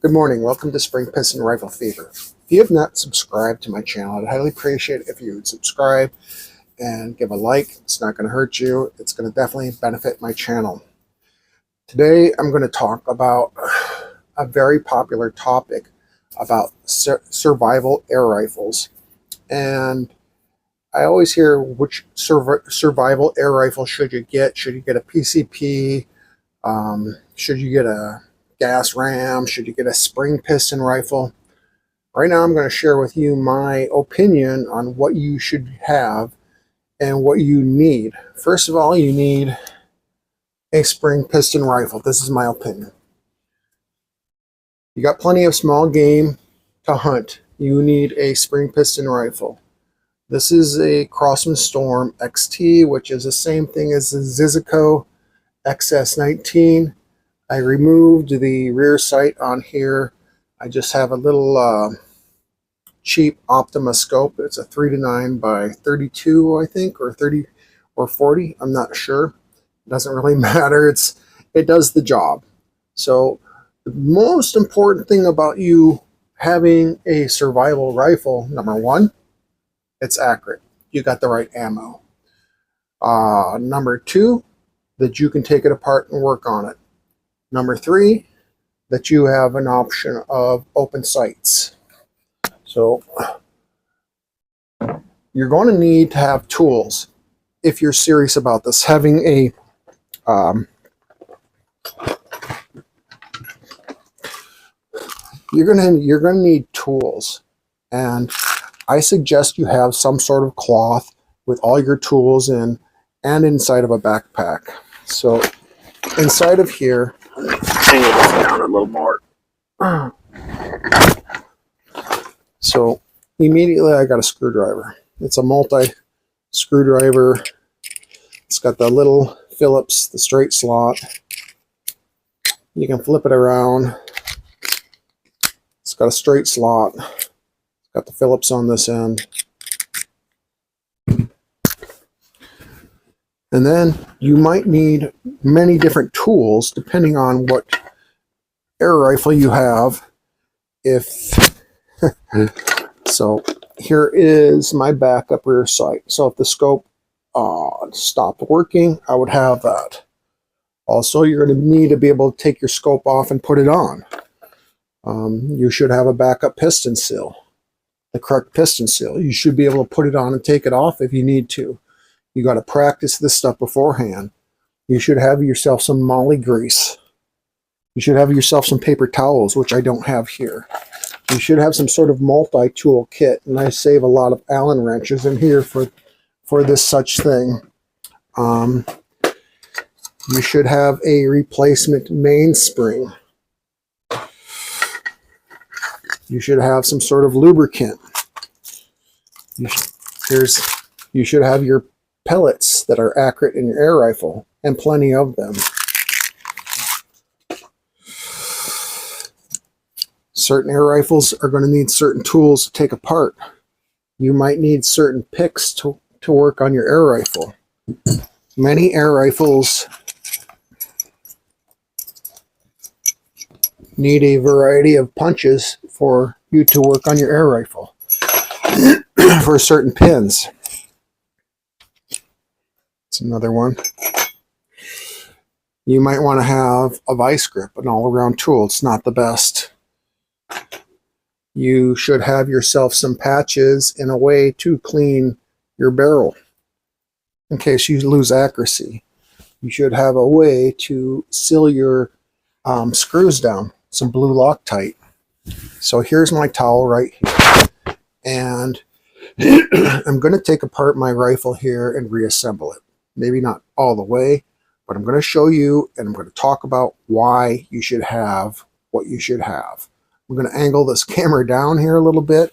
Good morning, welcome to Spring Piston Rifle Fever. If you have not subscribed to my channel, I'd highly appreciate it if you would subscribe and give a like. It's not going to hurt you, it's going to definitely benefit my channel. Today I'm going to talk about a very popular topic about survival air rifles. And I always hear which survival air rifle should you get. Should you get a PCP? Should you get a gas ram? Should you get a spring piston rifle? Right now I'm going to share with you my opinion on what you should have and what you need. First of all, you need a spring piston rifle. This is my opinion. You got plenty of small game to hunt. You need a spring piston rifle. This is a Crosman Storm XT, which is the same thing as the Zizico XS19. I removed the rear sight on here. I just have a little cheap Optima scope. It's a 3-9 by 32, I think, or 30 or 40. I'm not sure. It doesn't really matter. It does the job. So the most important thing about you having a survival rifle, number one, it's accurate. You got the right ammo. Number two, that you can take it apart and work on it. Number three, that you have an option of open sights. So you're going to need to have tools if you're serious about this. Having a you're gonna need tools, and I suggest you have some sort of cloth with all your tools in and inside of a backpack. So inside of here, angle this down a little more. So immediately I got a screwdriver. It's a multi screwdriver. It's got the little Phillips, the straight slot. You can flip it around. It's got a straight slot. It's got the Phillips on this end. And then you might need many different tools depending on what air rifle you have. So here is my backup rear sight. So if the scope stopped working, I would have that. Also, you're going to need to be able to take your scope off and put it on. You should have a backup piston seal, the correct piston seal. You should be able to put it on and take it off if you need to. You got to practice this stuff beforehand. You should have yourself some molly grease. You should have yourself some paper towels, which I don't have here. You should have some sort of multi-tool kit, and I save a lot of Allen wrenches in here for this such thing. You should have a replacement mainspring. You should have some sort of lubricant. You should have your pellets that are accurate in your air rifle, and plenty of them. Certain air rifles are going to need certain tools to take apart. You might need certain picks to work on your air rifle. Many air rifles need a variety of punches for you to work on your air rifle for certain pins. It's another one. You might want to have a vice grip, an all-around tool. It's not the best. You should have yourself some patches in a way to clean your barrel in case you lose accuracy. You should have a way to seal your screws down, some blue Loctite. So here's my towel right here, and I'm going to take apart my rifle here and reassemble it. Maybe not all the way, but I'm going to show you, and I'm going to talk about why you should have what you should have. I'm going to angle this camera down here a little bit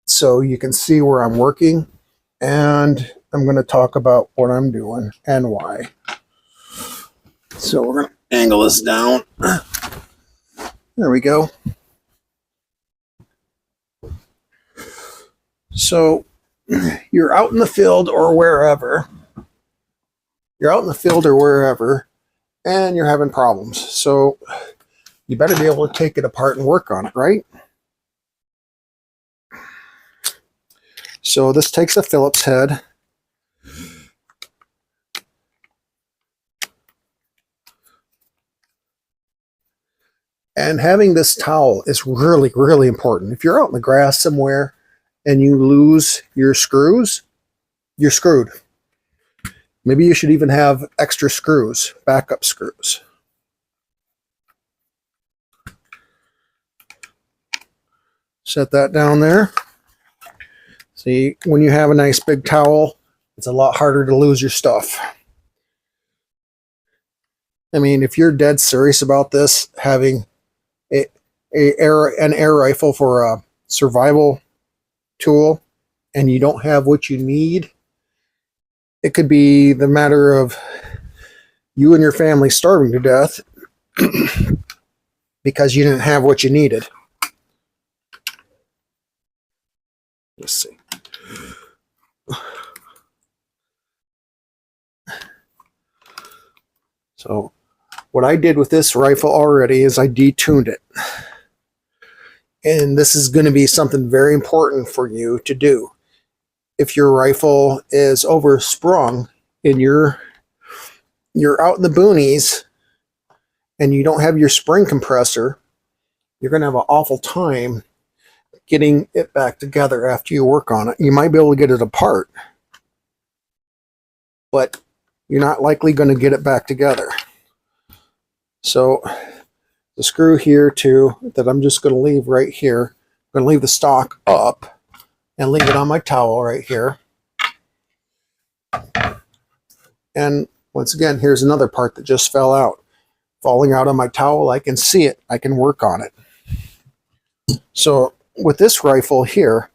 so you can see where I'm working, and I'm going to talk about what I'm doing and why. So we're going to angle this down. There we go. So you're out in the field or wherever. You're out in the field or wherever, and you're having problems. So you better be able to take it apart and work on it, right? So this takes a Phillips head. And having this towel is really, really important. If you're out in the grass somewhere and you lose your screws, you're screwed. Maybe you should even have extra screws, backup screws. Set that down there. See, when you have a nice big towel, it's a lot harder to lose your stuff. I mean, if you're dead serious about this, having an air rifle for a survival tool, and you don't have what you need, it could be the matter of you and your family starving to death because you didn't have what you needed. Let's see. So what I did with this rifle already is I detuned it. And this is going to be something very important for you to do. If your rifle is oversprung and you're out in the boonies and you don't have your spring compressor, you're going to have an awful time getting it back together after you work on it. You might be able to get it apart, but you're not likely going to get it back together. So the screw here too, that I'm just going to leave right here. I'm going to leave the stock up and leave it on my towel right here. And once again, here's another part that just fell out. Falling out on my towel, I can see it. I can work on it. So with this rifle here,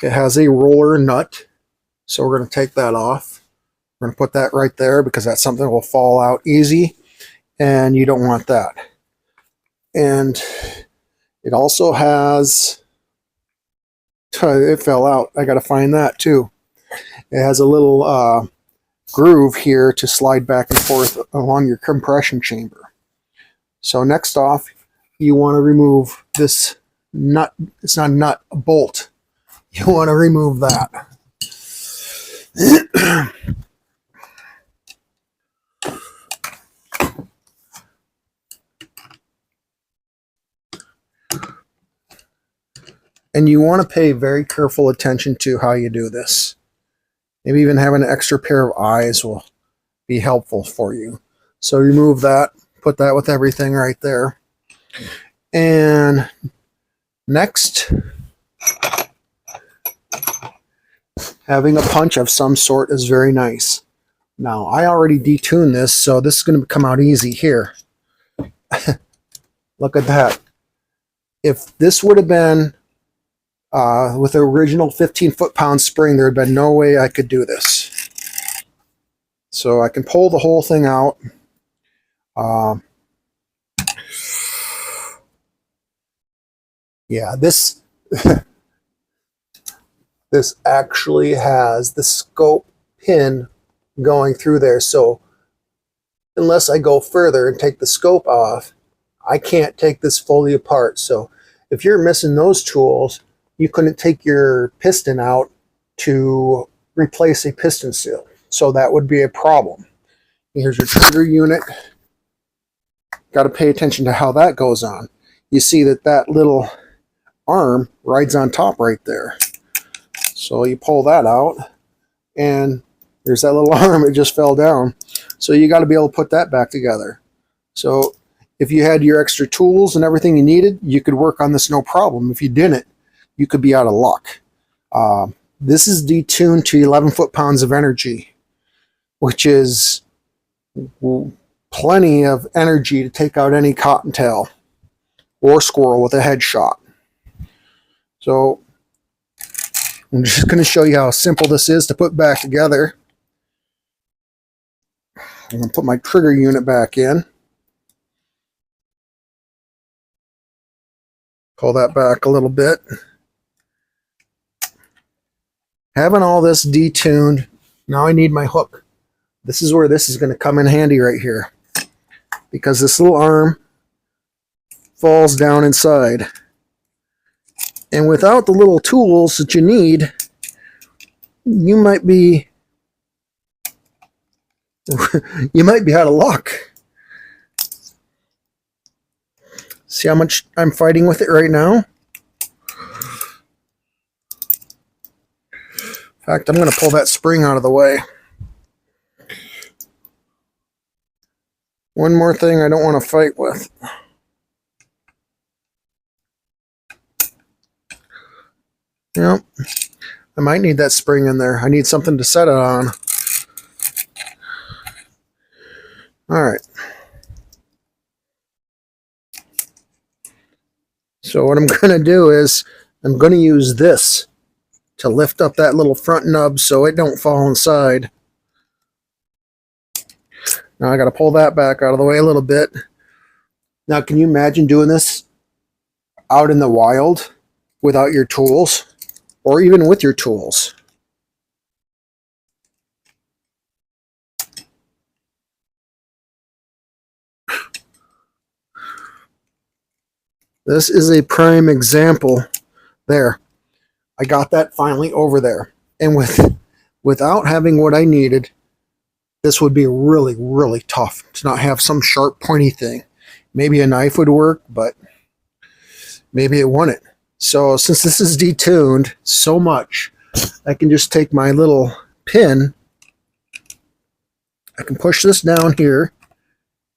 it has a roller nut. So we're going to take that off. We're going to put that right there because that's something that will fall out easy. And you don't want that. And it also has, it fell out. I got to find that too. It has a little groove here to slide back and forth along your compression chamber. So next off, you want to remove this nut. It's not a nut, a bolt. You want to remove that. And you want to pay very careful attention to how you do this. Maybe even having an extra pair of eyes will be helpful for you. So remove that, put that with everything right there. And next, having a punch of some sort is very nice. Now, I already detuned this, so this is going to come out easy here. Look at that. If this would have been with the original 15 foot-pound spring, there had been no way I could do this. So I can pull the whole thing out. Yeah, this this actually has the scope pin going through there. So unless I go further and take the scope off, I can't take this fully apart. So if you're missing those tools, you couldn't take your piston out to replace a piston seal. So that would be a problem. Here's your trigger unit. Got to pay attention to how that goes on. You see that that little arm rides on top right there. So you pull that out, and there's that little arm. It just fell down. So you got to be able to put that back together. So if you had your extra tools and everything you needed, you could work on this no problem. If you didn't, you could be out of luck. This is detuned to 11 foot-pounds of energy, which is plenty of energy to take out any cottontail or squirrel with a headshot. So I'm just going to show you how simple this is to put back together. I'm going to put my trigger unit back in. Pull that back a little bit. Having all this detuned, now I need my hook. This is where this is going to come in handy right here. Because this little arm falls down inside. And without the little tools that you need, you might be out of luck. See how much I'm fighting with it right now? In fact, I'm going to pull that spring out of the way. One more thing I don't want to fight with. Yep. I might need that spring in there. I need something to set it on. All right. So what I'm going to do is I'm going to use this to lift up that little front nub so it don't fall inside. Now I got to pull that back out of the way a little bit. Now can you imagine doing this out in the wild without your tools, or even with your tools? This is a prime example. There, I got that finally over there. And without having what I needed, this would be really, really tough to not have some sharp, pointy thing. Maybe a knife would work, but maybe it wouldn't. So since this is detuned so much, I can just take my little pin. I can push this down here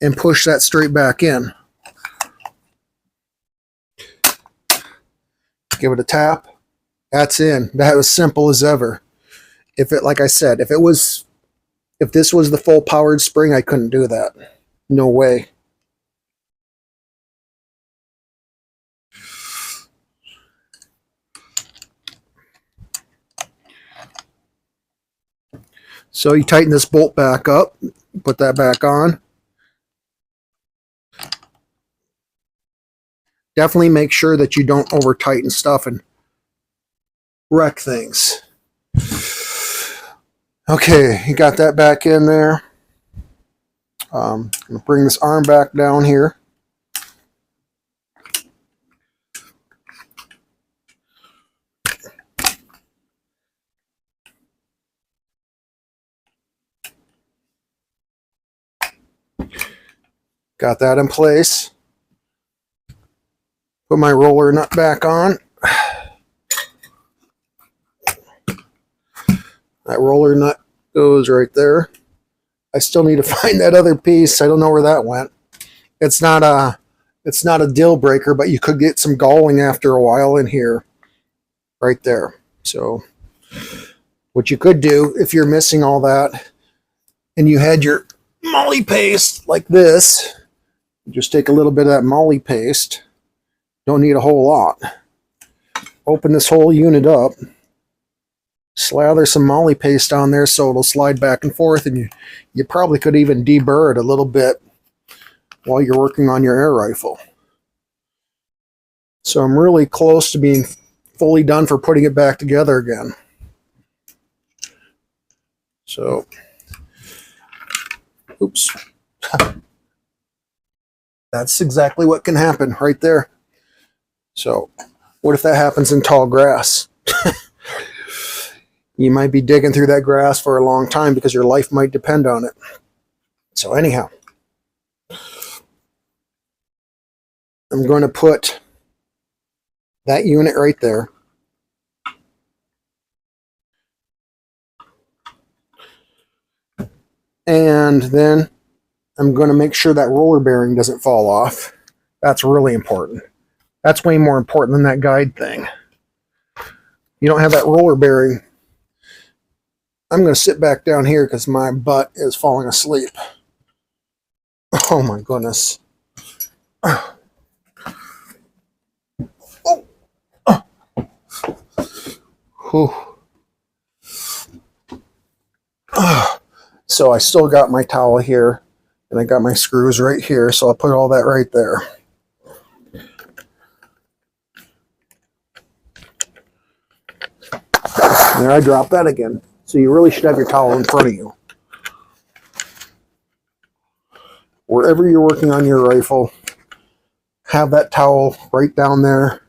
and push that straight back in. Give it a tap. That's in. That was simple as ever. Like I said, if this was the full powered spring, I couldn't do that. No way. So you tighten this bolt back up, put that back on. Definitely make sure that you don't over tighten stuff and wreck things. Okay, you got that back in there. I'm going to bring this arm back down here. Got that in place. Put my roller nut back on. That roller nut goes right there. I still need to find that other piece. I don't know where that went. It's not a deal breaker, but you could get some galling after a while in here. Right there. So what you could do if you're missing all that and you had your moly paste like this, just take a little bit of that moly paste. Don't need a whole lot. Open this whole unit up. Slather some moly paste on there so it'll slide back and forth, and you probably could even deburr it a little bit while you're working on your air rifle. So I'm really close to being fully done for putting it back together again. So, oops. That's exactly what can happen right there. So, what if that happens in tall grass? You might be digging through that grass for a long time because your life might depend on it. So anyhow, I'm going to put that unit right there. And then I'm going to make sure that roller bearing doesn't fall off. That's really important. That's way more important than that guide thing. You don't have that roller bearing. I'm going to sit back down here because my butt is falling asleep. Oh my goodness. Oh. Oh. Whew. Oh. So I still got my towel here, and I got my screws right here, so I'll put all that right there. There, I dropped that again. So you really should have your towel in front of you. Wherever you're working on your rifle, have that towel right down there,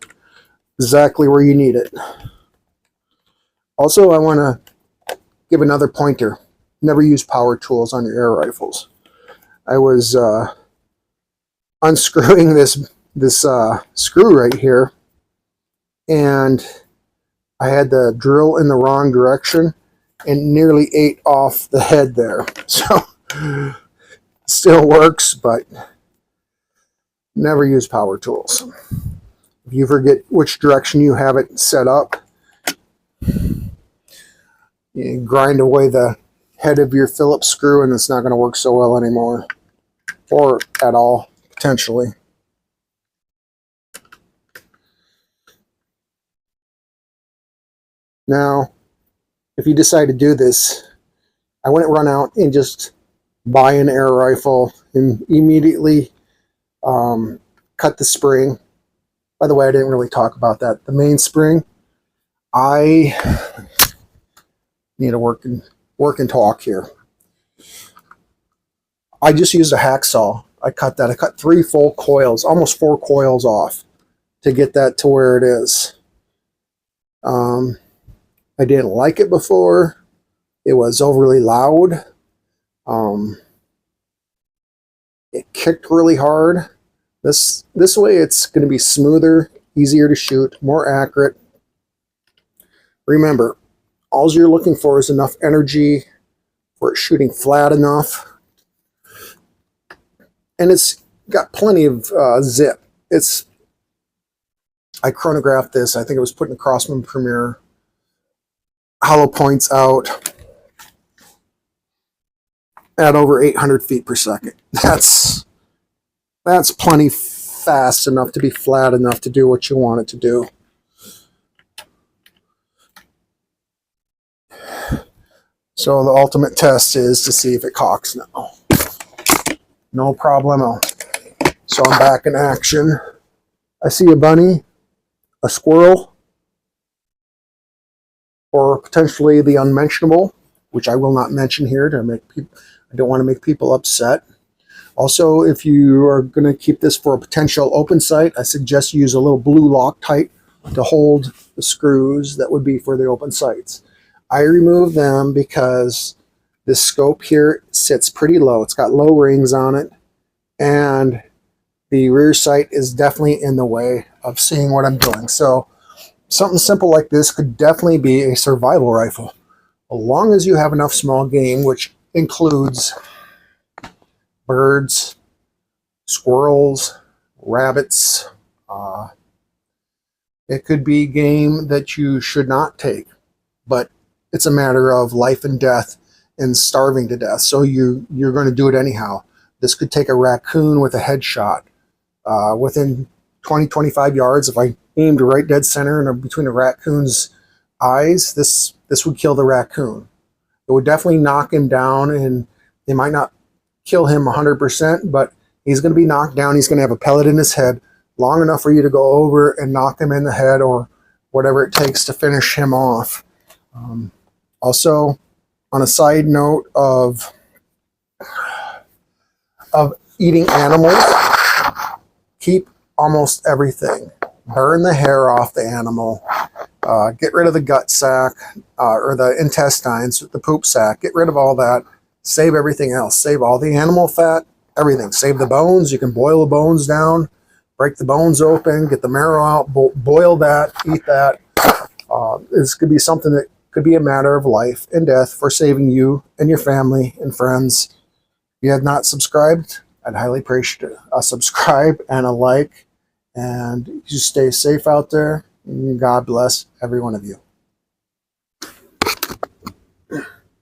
exactly where you need it. Also, I want to give another pointer. Never use power tools on your air rifles. I was unscrewing this screw right here, and I had the drill in the wrong direction and nearly ate off the head there. So still works, but never use power tools. If you forget which direction you have it set up, you grind away the head of your Phillips screw and it's not going to work so well anymore, or at all, potentially. Now, if you decide to do this, I wouldn't run out and just buy an air rifle and immediately cut the spring. By the way, I didn't really talk about that. The main spring, I need to work and talk here. I just used a hacksaw. I cut 3 full coils, almost 4 coils off to get that to where it is. I didn't like it before. It was overly loud. It kicked really hard. This way it's going to be smoother, easier to shoot, more accurate. Remember, all you're looking for is enough energy for it shooting flat enough. And it's got plenty of zip. I chronographed this. I think it was put in the Crossman Premier. Hollow points out at over 800 feet per second. That's plenty fast enough to be flat enough to do what you want it to do. So the ultimate test is to see if it cocks now. No problemo. So I'm back in action. I see a bunny, a squirrel, or potentially the unmentionable, which I will not mention here to make people. I don't want to make people upset. Also, if you are going to keep this for a potential open sight, I suggest you use a little blue Loctite to hold the screws that would be for the open sights. I remove them because this scope here sits pretty low. It's got low rings on it, and the rear sight is definitely in the way of seeing what I'm doing. So something simple like this could definitely be a survival rifle, as long as you have enough small game, which includes birds, squirrels, rabbits. It could be game that you should not take, but it's a matter of life and death and starving to death. So you're going to do it anyhow. This could take a raccoon with a headshot. Within 20-25 yards, if I aimed right dead center and between the raccoon's eyes, this would kill the raccoon. It would definitely knock him down, and it might not kill him 100%, but he's going to be knocked down. He's going to have a pellet in his head long enough for you to go over and knock him in the head or whatever it takes to finish him off. Also, on a side note of eating animals, keep almost everything. Burn the hair off the animal. Get rid of the gut sac or the intestines, the poop sac. Get rid of all that. Save everything else. Save all the animal fat, everything. Save the bones. You can boil the bones down, break the bones open, get the marrow out, boil that, eat that. This could be something that could be a matter of life and death for saving you and your family and friends. If you have not subscribed, I'd highly appreciate a subscribe and a like. And you stay safe out there. And God bless every one of you.